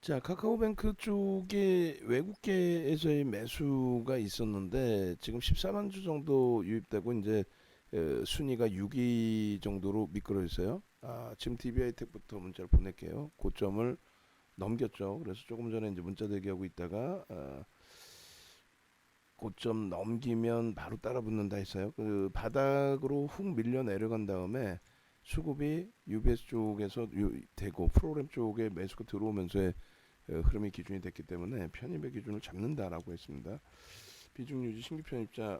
자, 카카오뱅크 쪽에 외국계에서의 매수가 있었는데 지금 14만 주 정도 유입되고 이제 순위가 6위 정도로 미끄러졌어요. 지금 DB하이텍부터 문자를 보낼게요. 고점을 넘겼죠. 그래서 조금 전에 이제 문자 대기하고 있다가 고점 넘기면 바로 따라 붙는다 했어요. 그 바닥으로 훅 밀려 내려간 다음에 수급이 UBS 쪽에서 되고 프로그램 쪽에 매수가 들어오면서 흐름이 기준이 됐기 때문에 편입의 기준을 잡는다라고 했습니다. 비중 유지 신규 편입자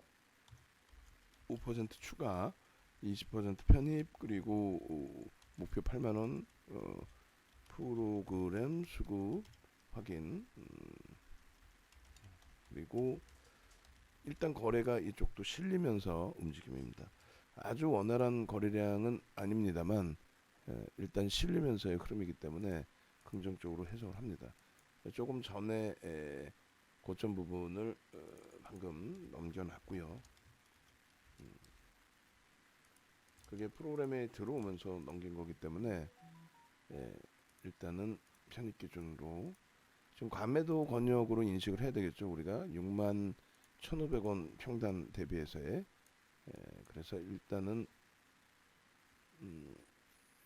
5% 추가, 20% 편입, 그리고 목표 8만 원 프로그램 수급 확인. 그리고 일단 거래가 이쪽도 실리면서 움직임입니다. 아주 원활한 거래량은 아닙니다만 일단 실리면서의 흐름이기 때문에 긍정적으로 해석을 합니다. 조금 전에 고점 부분을 방금 넘겨놨고요. 그게 프로그램에 들어오면서 넘긴 거기 때문에 일단은 편입 기준으로 지금 과매도 권역으로 인식을 해야 되겠죠. 우리가 6만 1,500원 평단 대비해서의 그래서 일단은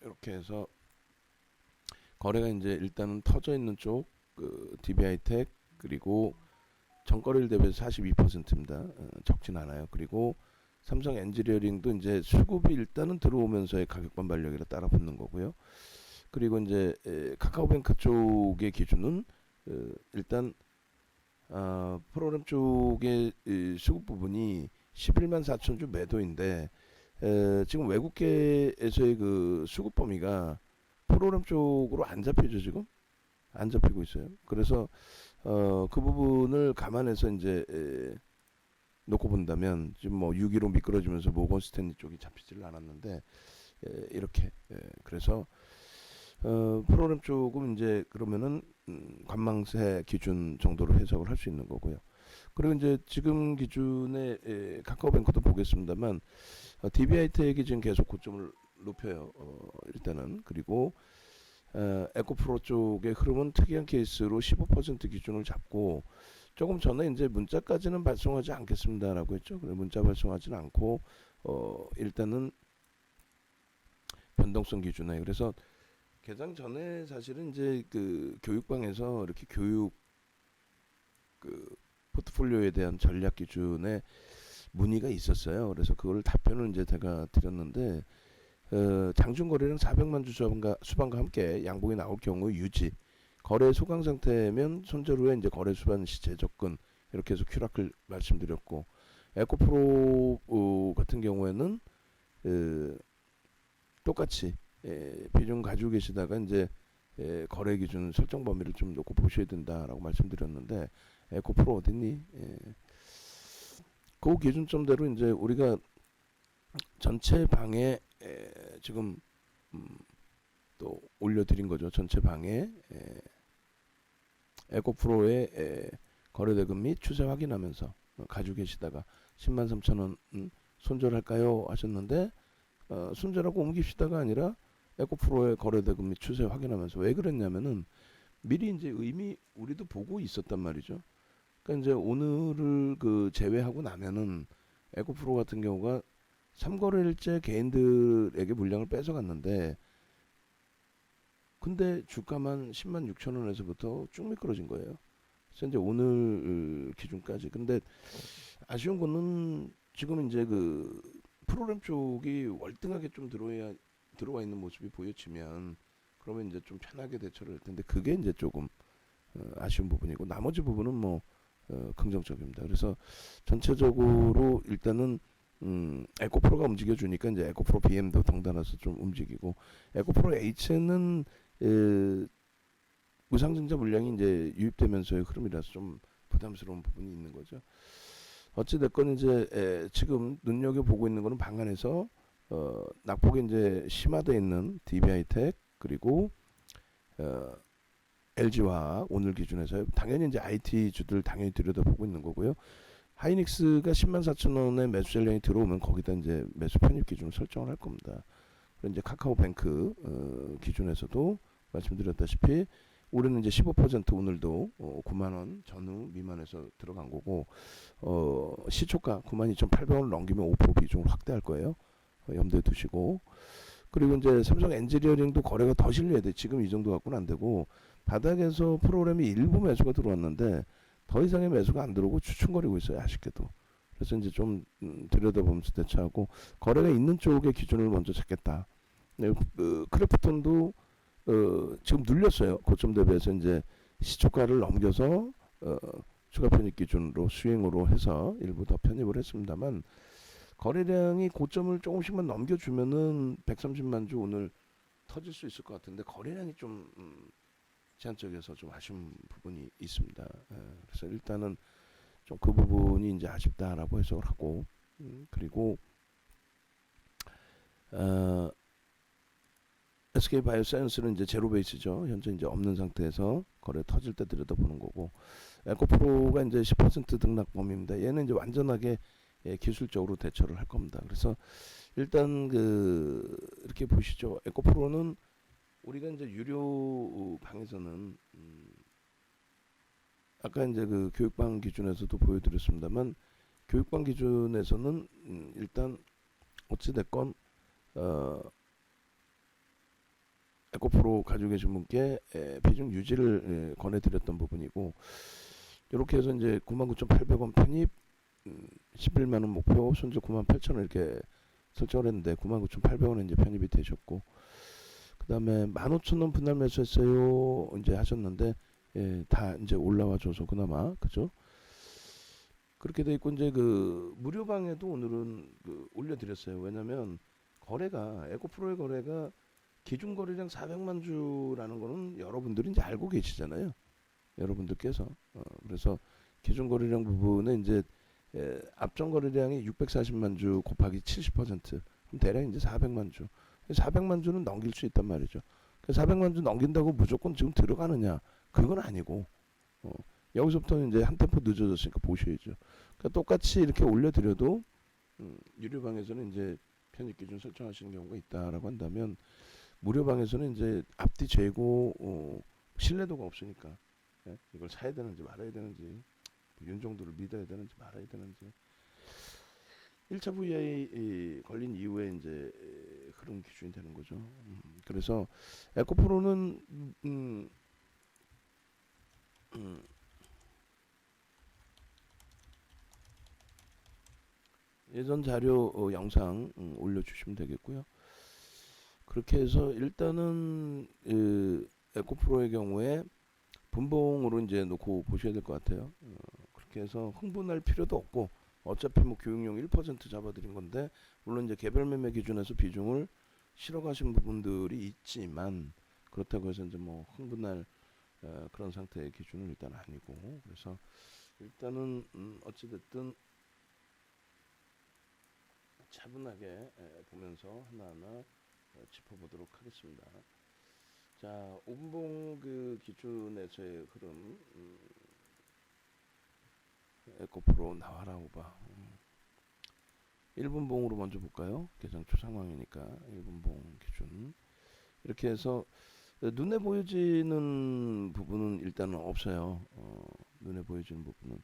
이렇게 해서 거래가 이제 일단은 터져 있는 쪽 DB하이텍 그리고 전거래일 대비해서 42%입니다. 적진 않아요. 그리고 삼성 엔지니어링도 이제 수급이 일단은 들어오면서의 가격 반발력이라 따라 붙는 거고요. 그리고 이제 카카오뱅크 쪽의 기준은 일단 프로그램 쪽의 수급 부분이 11만 4천 주 매도인데 지금 외국계에서의 그 수급 범위가 프로그램 쪽으로 안 잡히죠. 지금 안 잡히고 있어요. 그래서 그 부분을 감안해서 이제 놓고 본다면 지금 뭐 6위로 미끄러지면서 모건 스탠리 쪽이 잡히지를 않았는데 이렇게 그래서 프로그램 쪽은 이제 그러면은 관망세 기준 정도로 해석을 할 수 있는 거고요. 그리고 이제 지금 기준의 카카오뱅크도 보겠습니다만 DB하이텍이 지금 계속 고점을 높여요. 일단은 그리고 에코프로 쪽의 흐름은 특이한 케이스로 15% 기준을 잡고 조금 전에 이제 문자까지는 발송하지 않겠습니다라고 했죠. 그래 문자 발송하지는 않고 일단은 변동성 기준에 그래서 개장 전에 사실은 이제 그 교육방에서 이렇게 교육 그 포트폴리오에 대한 전략 기준에 문의가 있었어요. 그래서 그걸 답변을 이제 제가 드렸는데 장중 거래량 400만 주 수반과 함께 양봉이 나올 경우 유지. 거래 소강 상태면 손절 후에 이제 거래 수반 시 재접근 이렇게 해서 큐라클 말씀드렸고 에코프로 같은 경우에는 똑같이 비중 가지고 계시다가 이제 거래 기준 설정 범위를 좀 놓고 보셔야 된다라고 말씀드렸는데 에코프로 어딨니? 그 기준점대로 이제 우리가 전체 방에 지금 또 올려드린 거죠. 전체 방에 에코프로의 거래대금 및 추세 확인하면서 가지고 계시다가 10만 3천 원 손절할까요 하셨는데 손절하고 옮깁시다가 아니라 에코프로의 거래대금 및 추세 확인하면서 왜 그랬냐면은 미리 이제 의미 우리도 보고 있었단 말이죠. 그러니까 이제 오늘을 그 제외하고 나면은 에코프로 같은 경우가 3거래일째 개인들에게 물량을 뺏어갔는데 근데 주가만 10만 6천 원에서부터 쭉 미끄러진 거예요. 그래서 이제 오늘 기준까지. 근데 아쉬운 거는 지금 이제 그 프로그램 쪽이 월등하게 좀 들어와 있는 모습이 보여지면 그러면 이제 좀 편하게 대처를 할 텐데 그게 이제 조금 아쉬운 부분이고 나머지 부분은 뭐 긍정적입니다. 그래서 전체적으로 일단은 에코프로가 움직여주니까 이제 에코프로 BM도 덩달아서 좀 움직이고 에코프로 H는 무상증자 물량이 이제 유입되면서의 흐름이라서 좀 부담스러운 부분이 있는 거죠. 어찌됐건 이제 지금 눈여겨보고 있는 거는 방안에서 낙폭이 이제 심화되어 있는 DB하이텍 그리고 LG화학 오늘 기준에서 당연히 이제 IT 주들 당연히 들여다보고 있는 거고요. 하이닉스가 10만 4천 원의 매수 전량이 들어오면 거기다 이제 매수 편입 기준을 설정을 할 겁니다. 그리고 이제 카카오뱅크 기준에서도 말씀드렸다시피 올해는 이제 15% 오늘도 9만 원 전후 미만에서 들어간 거고 시초가 92,800원을 넘기면 5% 비중을 확대할 거예요. 염두에 두시고 그리고 이제 삼성 엔지니어링도 거래가 더 실려야 돼. 지금 이 정도 갖고는 안 되고 바닥에서 프로그램이 일부 매수가 들어왔는데 더 이상의 매수가 안 들어오고 추춤거리고 있어요. 아쉽게도. 그래서 이제 좀 들여다보면서 대처하고 거래가 있는 쪽의 기준을 먼저 잡겠다. 네, 크래프톤도 지금 눌렸어요. 고점 대비해서 이제 시초가를 넘겨서 추가 편입 기준으로 수행으로 해서 일부 더 편입을 했습니다만 거래량이 고점을 조금씩만 넘겨주면은 130만 주 오늘 터질 수 있을 것 같은데 거래량이 좀 제한적이어서 좀 아쉬운 부분이 있습니다. 그래서 일단은 좀 그 부분이 이제 아쉽다라고 해석을 하고 그리고 SK 바이오사이언스는 이제 제로 베이스죠. 현재 이제 없는 상태에서 거래 터질 때 들여다보는 거고 에코프로가 이제 10% 등락 범위입니다. 얘는 이제 완전하게 기술적으로 대처를 할 겁니다. 그래서 일단 이렇게 보시죠. 에코프로는 우리가 이제 유료 방에서는 아까 이제 그 교육방 기준에서도 보여드렸습니다만 교육방 기준에서는 일단 어찌 됐건 에코프로 가지고 계신 분께 비중 유지를 권해드렸던 부분이고 이렇게 해서 이제 99,800원 편입 11만원 목표 손절 98,000원 이렇게 설정을 했는데 99,800원에 이제 편입이 되셨고 그 다음에 15,000원 분할 매수했어요 이제 하셨는데 다 이제 올라와줘서 그나마 그죠? 그렇게 돼 있고 이제 그 무료방에도 오늘은 올려드렸어요. 왜냐면 거래가 에코프로의 거래가 기준 거래량 400만 주라는 거는 여러분들이 이제 알고 계시잖아요. 여러분들께서 그래서 기준 거래량 부분에 이제 앞전 거래량이 640만 주 곱하기 70% 그럼 대략 이제 400만 주. 400만 주는 넘길 수 있단 말이죠. 400만 주 넘긴다고 무조건 지금 들어가느냐? 그건 아니고 여기서부터는 이제 한 템포 늦어졌으니까 보셔야죠. 그러니까 똑같이 이렇게 올려드려도 유료방에서는 이제 편입 기준 설정하시는 경우가 있다라고 한다면 무료방에서는 이제 앞뒤 재고 신뢰도가 없으니까 이걸 사야 되는지 말아야 되는지 윤정도를 믿어야 되는지 말아야 되는지 1차 VI 걸린 이후에 이제 흐름 기준이 되는 거죠. 그래서 에코프로는 예전 자료 영상 올려주시면 되겠고요. 그렇게 해서 일단은 에코프로의 경우에 분봉으로 이제 놓고 보셔야 될 것 같아요. 그렇게 해서 흥분할 필요도 없고 어차피 뭐 교육용 1% 잡아드린 건데 물론 이제 개별 매매 기준에서 비중을 실어가신 부분들이 있지만 그렇다고 해서 이제 뭐 흥분할 그런 상태의 기준은 일단 아니고 그래서 일단은 어찌됐든 차분하게 보면서 하나하나 짚어보도록 하겠습니다. 자, 5분봉 그 기준에서의 흐름 에코프로 나와라 오바 1분봉으로 먼저 볼까요? 개장 초 상황이니까 1분봉 기준 이렇게 해서 눈에 보여지는 부분은 일단은 없어요. 눈에 보여지는 부분은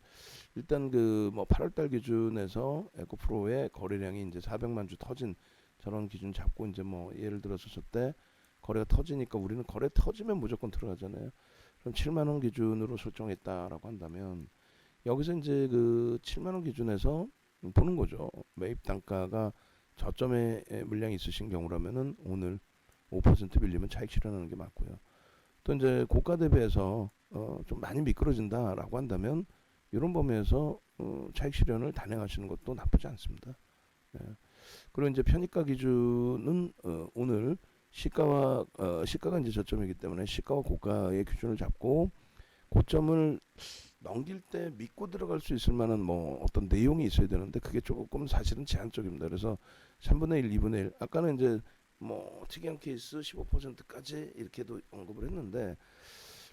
일단 그 뭐 8월달 기준에서 에코프로의 거래량이 이제 400만 주 터진 저런 기준 잡고 이제 뭐 예를 들어서 저때 거래가 터지니까 우리는 거래 터지면 무조건 들어가잖아요. 그럼 7만 원 기준으로 설정했다라고 한다면 여기서 이제 그 7만 원 기준에서 보는 거죠. 매입 단가가 저점에 물량이 있으신 경우라면은 오늘 5% 빌리면 차익 실현하는 게 맞고요. 또 이제 고가 대비해서 좀 많이 미끄러진다라고 한다면 이런 범위에서 차익 실현을 단행하시는 것도 나쁘지 않습니다. 그리고 이제 편입가 기준은 오늘 시가가 이제 저점이기 때문에 시가와 고가의 기준을 잡고 고점을 넘길 때 믿고 들어갈 수 있을 만한 뭐 어떤 내용이 있어야 되는데 그게 조금 사실은 제한적입니다. 그래서 3분의 1, 2분의 1 아까는 이제 뭐 특이한 케이스 15%까지 이렇게도 언급을 했는데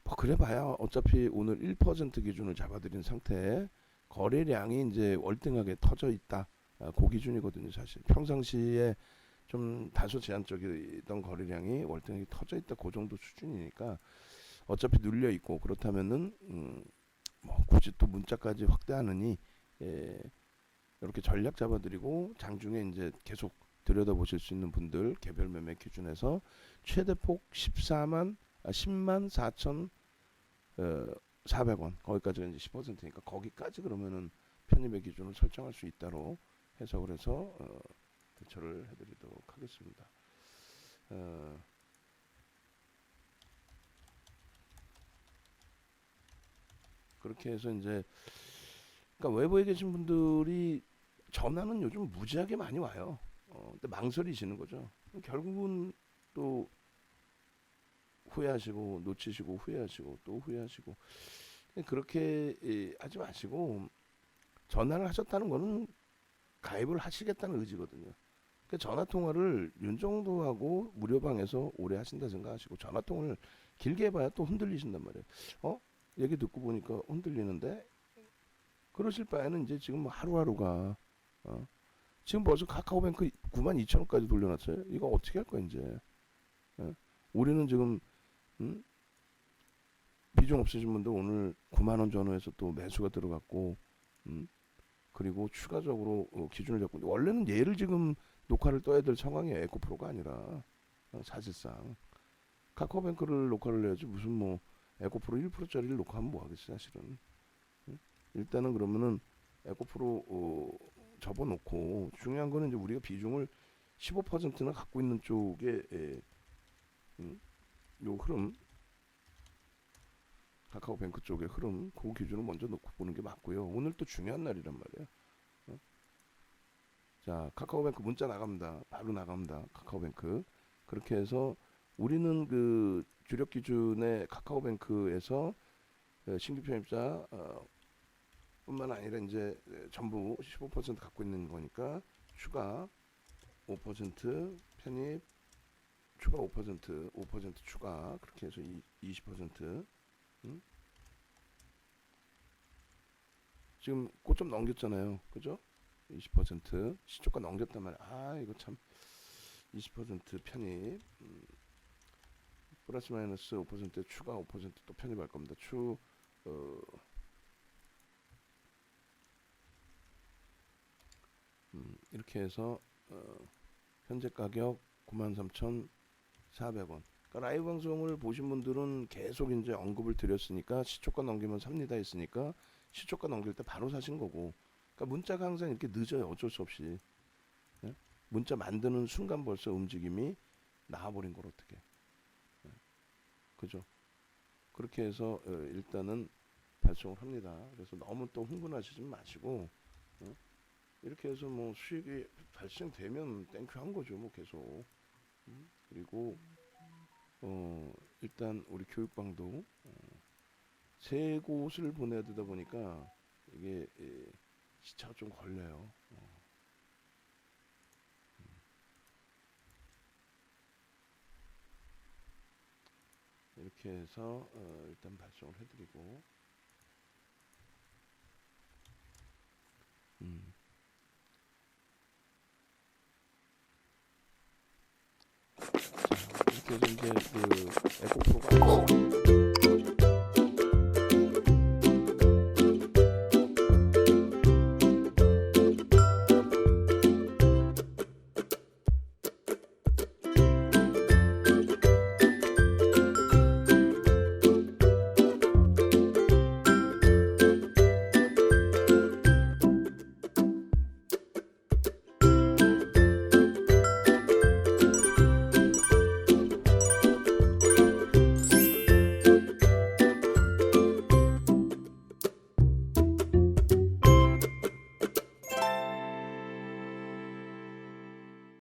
뭐 그래봐야 어차피 오늘 1% 기준을 잡아들인 상태에 거래량이 이제 월등하게 터져 있다. 그 기준이거든요. 사실 평상시에 좀 다소 제한적이던 거래량이 월등하게 터져 있다. 그 정도 수준이니까 어차피 눌려 있고 그렇다면은 뭐 굳이 또 문자까지 확대하느니 이렇게 전략 잡아드리고 장중에 이제 계속 들여다보실 수 있는 분들 개별 매매 기준에서 최대폭 10만 4천 400원 거기까지가 이제 10%니까 거기까지 그러면은 편입의 기준을 설정할 수 있다로 해석을 해서 대처를 해드리도록 하겠습니다. 그렇게 해서 이제 그러니까 외부에 계신 분들이 전화는 요즘 무지하게 많이 와요. 근데 망설이시는 거죠. 결국은 또 후회하시고 놓치시고 후회하시고 또 후회하시고 그렇게 하지 마시고 전화를 하셨다는 거는 가입을 하시겠다는 의지거든요. 그러니까 전화 통화를 윤정도하고 무료방에서 오래 하신다 생각하시고 전화 통화를 길게 해봐야 또 흔들리신단 말이에요. 얘기 듣고 보니까 흔들리는데 그러실 바에는 이제 지금 뭐 하루하루가 지금 벌써 카카오뱅크 92,000원까지 돌려놨어요. 이거 어떻게 할 거야 이제? 우리는 지금 비중 없으신 분들 오늘 9만원 전후에서 또 매수가 들어갔고 그리고 추가적으로 기준을 잡고 원래는 얘를 지금 녹화를 떠야 될 상황이에요. 에코프로가 아니라 사실상 카카오뱅크를 녹화를 해야지 무슨 뭐 에코프로 1%짜리를 녹화하면 뭐 하겠어요 사실은. 일단은 그러면은 에코프로 접어놓고 중요한 거는 이제 우리가 비중을 15%나 갖고 있는 쪽에 요 흐름 카카오뱅크 쪽의 흐름 그 기준을 먼저 놓고 보는 게 맞고요. 오늘 또 중요한 날이란 말이에요. 자 카카오뱅크 문자 나갑니다. 바로 나갑니다. 카카오뱅크 그렇게 해서 우리는 그 주력 기준의 카카오뱅크에서 신규 편입자 뿐만 아니라 이제 전부 15% 갖고 있는 거니까 추가 5% 편입 추가 5% 추가 그렇게 해서 20% 지금 고점 넘겼잖아요. 그죠? 20% 시초가 넘겼단 말이야. 이거 참 20% 편입 플러스 마이너스 5% 추가 5%또 편입할 겁니다. 이렇게 해서 현재 가격 93,400원. 그러니까 라이브 방송을 보신 분들은 계속 이제 언급을 드렸으니까 시초가 넘기면 삽니다 했으니까 시초가 넘길 때 바로 사신 거고. 그러니까 문자가 항상 이렇게 늦어요. 어쩔 수 없이. 예? 문자 만드는 순간 벌써 움직임이 나와버린 걸 어떻게? 그죠? 그렇게 해서 일단은 발송을 합니다. 그래서 너무 또 흥분하시지 마시고 이렇게 해서 뭐 수익이 발생되면 땡큐 한 거죠. 뭐 계속. 그리고 일단 우리 교육방도 세 곳을 보내야 되다 보니까 이게 시차가 좀 걸려요. 이렇게 해서 일단 발송을 해드리고 자, 이렇게 해서 이제 그 에코프로가